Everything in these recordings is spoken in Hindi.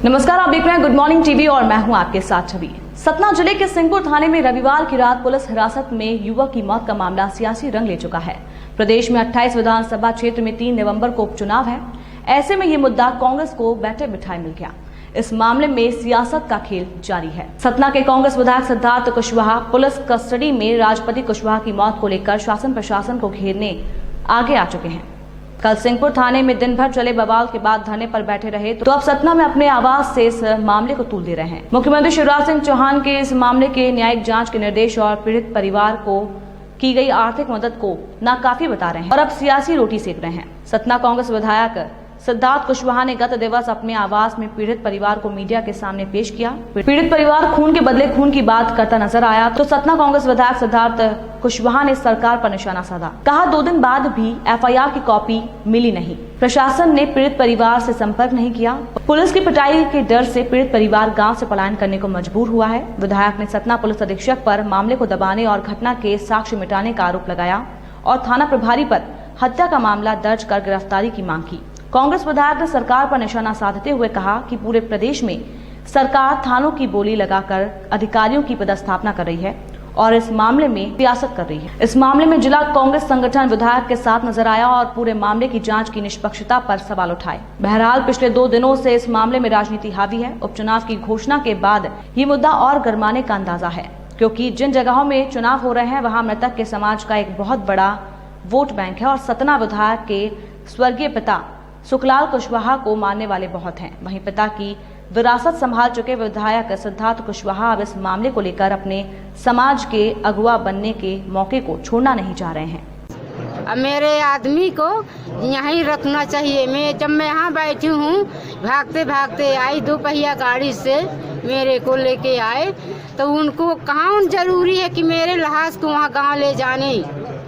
नमस्कार, आप देख रहे हैं गुड मॉर्निंग टीवी और मैं हूं आपके साथ छवि। सतना जिले के सिंहपुर थाने में रविवार की रात पुलिस हिरासत में युवक की मौत का मामला सियासी रंग ले चुका है। प्रदेश में 28 विधानसभा क्षेत्र में 3 नवंबर को उपचुनाव है। ऐसे में ये मुद्दा कांग्रेस को बैठे बिठाए मिल गया। इस मामले में सियासत का खेल जारी है। सतना के कांग्रेस विधायक सिद्धार्थ कुशवाहा पुलिस कस्टडी में राजपति कुशवाहा की मौत को लेकर शासन प्रशासन को घेरने आगे आ चुके हैं। कल सिंहपुर थाने में दिन भर चले बवाल के बाद धरने पर बैठे रहे तो अब सतना में अपने आवाज से इस मामले को तूल दे रहे हैं। मुख्यमंत्री शिवराज सिंह चौहान के इस मामले के न्यायिक जांच के निर्देश और पीड़ित परिवार को की गई आर्थिक मदद को नाकाफी बता रहे हैं और अब सियासी रोटी सेक रहे हैं। सतना कांग्रेस विधायक सिद्धार्थ कुशवाहा ने गत दिवस अपने आवास में पीड़ित परिवार को मीडिया के सामने पेश किया। पीड़ित परिवार खून के बदले खून की बात करता नजर आया तो सतना कांग्रेस विधायक सिद्धार्थ कुशवाहा ने सरकार पर निशाना साधा। कहा 2 दिन बाद भी एफआईआर की कॉपी मिली नहीं, प्रशासन ने पीड़ित परिवार से संपर्क नहीं किया। पुलिस की पिटाई के डर से पीड़ित परिवार गांव से पलायन करने को मजबूर हुआ है। विधायक ने सतना पुलिस अधीक्षक पर मामले को दबाने और घटना के साक्ष्य मिटाने का आरोप लगाया और थाना प्रभारी पर हत्या का मामला दर्ज कर गिरफ्तारी की मांग की। कांग्रेस विधायक ने सरकार पर निशाना साधते हुए कहा कि पूरे प्रदेश में सरकार थानों की बोली लगाकर अधिकारियों की पदस्थापना कर रही है और इस मामले में सियासत कर रही है। इस मामले में जिला कांग्रेस संगठन विधायक के साथ नजर आया और पूरे मामले की जांच की निष्पक्षता पर सवाल उठाए। बहरहाल पिछले 2 दिनों से इस मामले में राजनीति हावी है। उपचुनाव की घोषणा के बाद ये मुद्दा और गरमाने का अंदाजा है, क्योंकि जिन जगहों में चुनाव हो रहे हैं वहाँ मृतक के समाज का एक बहुत बड़ा वोट बैंक है और सतना विधायक के स्वर्गीय पिता सुखलाल कुशवाहा को मानने वाले बहुत हैं। वहीं पिता की विरासत संभाल चुके विधायक सिद्धार्थ कुशवाहा अब इस मामले को लेकर अपने समाज के अगुवा बनने के मौके को छोड़ना नहीं चाह रहे हैं। अब मेरे आदमी को यहीं रखना चाहिए। जब मैं यहाँ बैठी हूँ, भागते भागते आई 2 पहिया गाड़ी से मेरे को लेके आए तो उनको कहाँ जरूरी है कि मेरे लाश को वहाँ गाँव ले जाने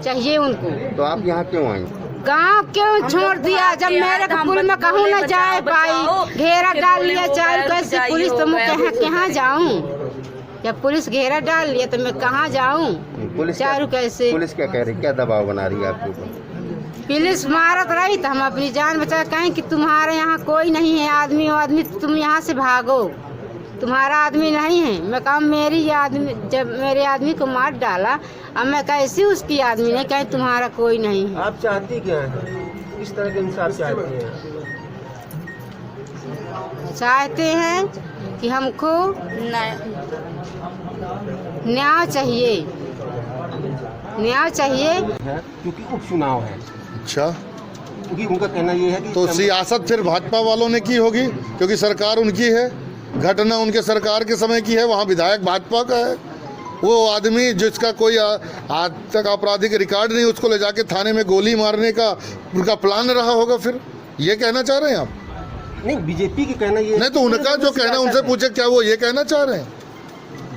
चाहिए उनको। तो आप यहाँ क्यों आई? गाँव क्यों छोड़ दिया? जब मेरे पुल में कहूँ न जाए पाई, घेरा डाल लिया चारों कैसे पुलिस, तो मैं कहाँ जाऊँ? जब पुलिस घेरा डाल लिया तो मैं कहाँ जाऊँ? चारों कैसे? पुलिस क्या कह रही, क्या दबाव बना रही है आपके ऊपर? पुलिस मारत रही तो हम अपनी जान बचा, कहें कि तुम्हारे यहाँ कोई नहीं है आदमी तुम यहाँ से भागो, तुम्हारा आदमी नहीं है। मैं कहा मेरी आदमी, जब मेरे आदमी को मार डाला अब मैं कैसे उसकी आदमी नहीं, कहीं तुम्हारा कोई नहीं है। आप चाहती क्या है? किस तरह के इंसाफ चाहते हैं? चाहते हैं कि हमको न्याय चाहिए, न्याय चाहिए क्योंकि उपचुनाव है। अच्छा, क्योंकि उनका कहना ये है कि तो सियासत फिर भाजपा वालों ने की होगी, क्योंकि सरकार उनकी है, घटना उनके सरकार के समय की है, वहाँ विधायक भाजपा का है। वो आदमी जिसका कोई आज तक आपराधिक रिकॉर्ड नहीं, उसको ले जाके थाने में गोली मारने का उनका प्लान रहा होगा। फिर ये कहना चाह रहे हैं आप? नहीं, बीजेपी की कहना ये नहीं, तो उनका जो कहना, उनसे पूछे क्या वो ये कहना चाह रहे हैं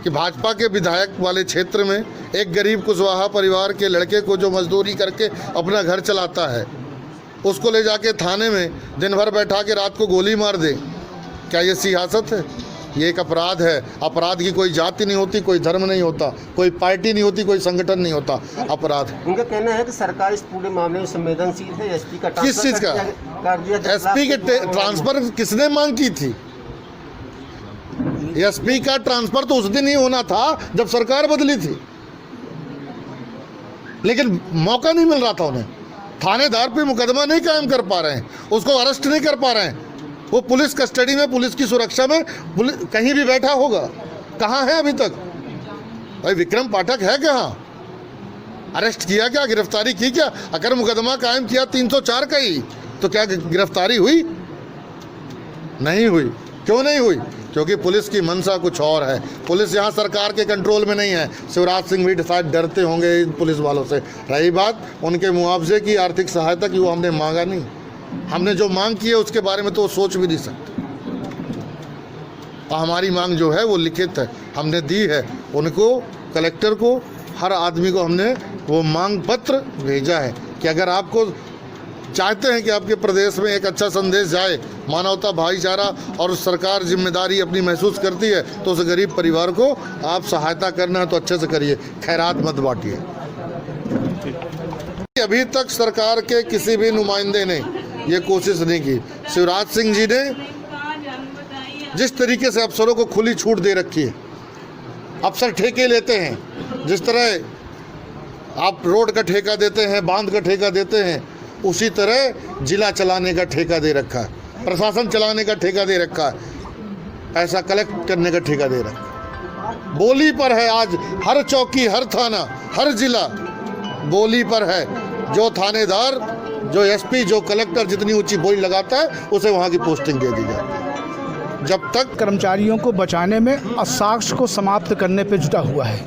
कि भाजपा के विधायक वाले क्षेत्र में एक गरीब कुशवाहा परिवार के लड़के को जो मजदूरी करके अपना घर चलाता है, उसको ले जाके थाने में दिन भर बैठा के रात को गोली मार दे? क्या ये सियासत है? ये एक अपराध है। अपराध की कोई जाति नहीं होती, कोई धर्म नहीं होता, कोई पार्टी नहीं होती, कोई संगठन नहीं होता, अपराध है। उनका कहना है कि सरकार इस पूरे मामले में संवेदनशील है। एसपी का किस चीज़ का? एसपी के ट्रांसफर किसने मांग की थी? एसपी का ट्रांसफर तो उस दिन ही होना था जब सरकार बदली थी, लेकिन मौका नहीं मिल रहा था उन्हें। थानेदार पे मुकदमा नहीं कायम कर पा रहे हैं, उसको अरेस्ट नहीं कर पा रहे हैं। वो पुलिस कस्टडी में, पुलिस की सुरक्षा में कहीं भी बैठा होगा। कहाँ है अभी तक? भाई विक्रम पाठक है कहाँ? अरेस्ट किया क्या? गिरफ्तारी की क्या? अगर मुकदमा कायम किया 304 का ही, तो क्या गिरफ्तारी हुई? नहीं हुई। क्यों नहीं हुई? क्योंकि पुलिस की मंशा कुछ और है। पुलिस यहाँ सरकार के कंट्रोल में नहीं है। शिवराज सिंह भी शायद डरते होंगे इन पुलिस वालों से। रही बात उनके मुआवजे की, आर्थिक सहायता की, वो हमने मांगा नहीं। हमने जो मांग की है उसके बारे में तो वो सोच भी नहीं सकते। और हमारी मांग जो है वो लिखित है, हमने दी है उनको, कलेक्टर को, हर आदमी को हमने वो मांग पत्र भेजा है कि अगर आपको चाहते हैं कि आपके प्रदेश में एक अच्छा संदेश जाए, मानवता, भाईचारा और सरकार जिम्मेदारी अपनी महसूस करती है, तो उस गरीब परिवार को आप सहायता करना है तो अच्छे से करिए, खैरात मत बांटिए। अभी तक सरकार के किसी भी नुमाइंदे ने ये कोशिश नहीं की। शिवराज सिंह जी ने जिस तरीके से अफसरों को खुली छूट दे रखी है, अफसर ठेके लेते हैं, जिस तरह आप रोड का ठेका देते हैं, बांध का ठेका देते हैं, उसी तरह जिला चलाने का ठेका दे रखा है, प्रशासन चलाने का ठेका दे रखा है, पैसा कलेक्ट करने का ठेका दे रखा है। बोली पर है आज हर चौकी, हर थाना, हर जिला बोली पर है। जो थानेदार, जो एसपी, जो कलेक्टर जितनी ऊंची बोली लगाता है उसे वहाँ की पोस्टिंग दे दी जाए। जब तक कर्मचारियों को बचाने में और साक्ष्य को समाप्त करने पे जुटा हुआ है।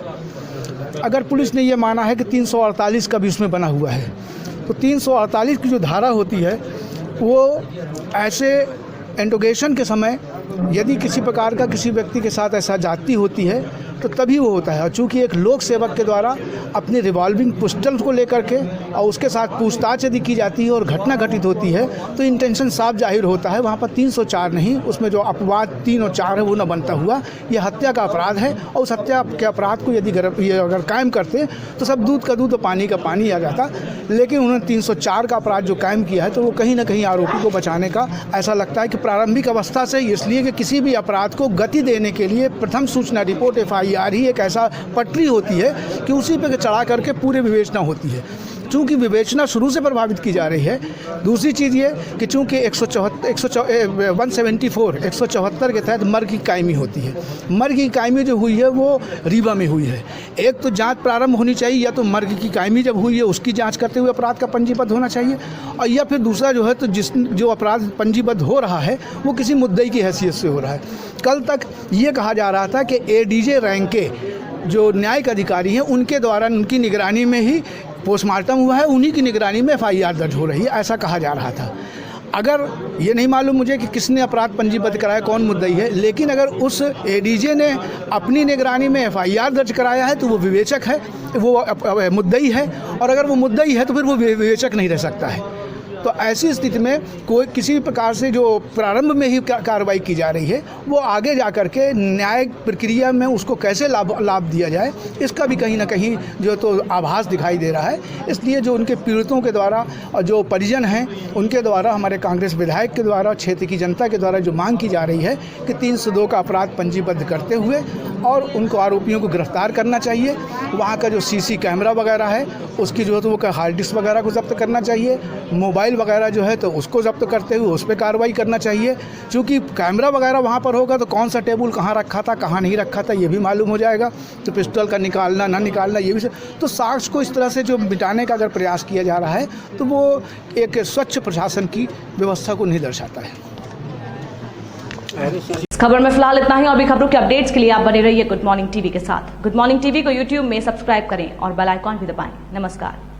अगर पुलिस ने ये माना है कि 348 का भी उसमें बना हुआ है, तो 348 की जो धारा होती है वो ऐसे इंट्रोगेशन के समय यदि किसी प्रकार का किसी व्यक्ति के साथ ऐसा जाति होती है तो तभी वो होता है। और चूँकि एक लोक सेवक के द्वारा अपने रिवॉल्विंग पिस्टल को लेकर के और उसके साथ पूछताछ यदि की जाती है और घटना घटित होती है तो इंटेंशन साफ जाहिर होता है। वहाँ पर 304 नहीं, उसमें जो अपवाद 3 और 4 है वो न बनता हुआ। ये हत्या का अपराध है और उस हत्या के अपराध को यदि ये अगर कायम करते तो सब दूध का दूध और पानी का पानी आ जाता। लेकिन उन्होंने 304 का अपराध जो कायम किया है तो वो कहीं ना कहीं आरोपी को बचाने का ऐसा लगता है कि प्रारंभिक अवस्था से, इसलिए कि किसी भी अपराध को गति देने के लिए प्रथम सूचना रिपोर्ट FIR ही एक ऐसा पटरी होती है कि उसी पे चढ़ा करके पूरी विवेचना होती है। चूँकि विवेचना शुरू से प्रभावित की जा रही है। दूसरी चीज़ ये कि चूँकि 174 के तहत मर्ग की कायमी होती है। मर्ग की कायमी जो हुई है वो रीवा में हुई है। एक तो जांच प्रारंभ होनी चाहिए, या तो मर्ग की कायमी जब हुई है उसकी जांच करते हुए अपराध का पंजीबद्ध होना चाहिए, और या फिर दूसरा जो है तो जो अपराध पंजीबद्ध हो रहा है वो किसी मुद्दई की हैसियत से हो रहा है। कल तक ये कहा जा रहा था कि ADJ रैंक के जो न्यायिक अधिकारी हैं उनके द्वारा, उनकी निगरानी में ही पोस्टमार्टम हुआ है, उन्हीं की निगरानी में FIR दर्ज हो रही है, ऐसा कहा जा रहा था। अगर ये नहीं मालूम मुझे कि किसने अपराध पंजीबद्ध कराया, कौन मुद्दई है, लेकिन अगर उस ADJ ने अपनी निगरानी में FIR दर्ज कराया है तो वो विवेचक है, वो मुद्दई है, और अगर वो मुद्दई है तो फिर वो विवेचक नहीं रह सकता है। तो ऐसी स्थिति में कोई किसी भी प्रकार से जो प्रारंभ में ही कार्रवाई की जा रही है वो आगे जा कर के न्यायिक प्रक्रिया में उसको कैसे लाभ दिया जाए, इसका भी कहीं ना कहीं जो तो आभास दिखाई दे रहा है। इसलिए जो उनके पीड़ितों के द्वारा और जो परिजन हैं उनके द्वारा, हमारे कांग्रेस विधायक के द्वारा, क्षेत्र की जनता के द्वारा जो मांग की जा रही है कि 302 का अपराध पंजीबद्ध करते हुए और उनको आरोपियों को गिरफ्तार करना चाहिए। वहाँ का जो CC कैमरा वगैरह है उसकी जो है तो वो हार्ड डिस्क वगैरह को जब्त करना चाहिए, मोबाइल वगैरह जो है तो उसको जब्त करते हुए उस पर कार्रवाई करना चाहिए। क्योंकि कैमरा वगैरह वहाँ पर होगा तो कौन सा टेबल कहाँ रखा था, कहाँ नहीं रखा था, ये भी मालूम हो जाएगा। तो पिस्टल का निकालना ना निकालना ये भी, तो साक्ष्य को इस तरह से जो मिटाने का अगर प्रयास किया जा रहा है तो वो एक स्वच्छ प्रशासन की व्यवस्था को नहीं दर्शाता है। इस खबर में फिलहाल इतना ही। और भी खबरों के अपडेट्स के लिए आप बने रहिए गुड मॉर्निंग टीवी के साथ। गुड मॉर्निंग टीवी को YouTube में सब्सक्राइब करें और बेल आइकॉन भी दबाएं। नमस्कार।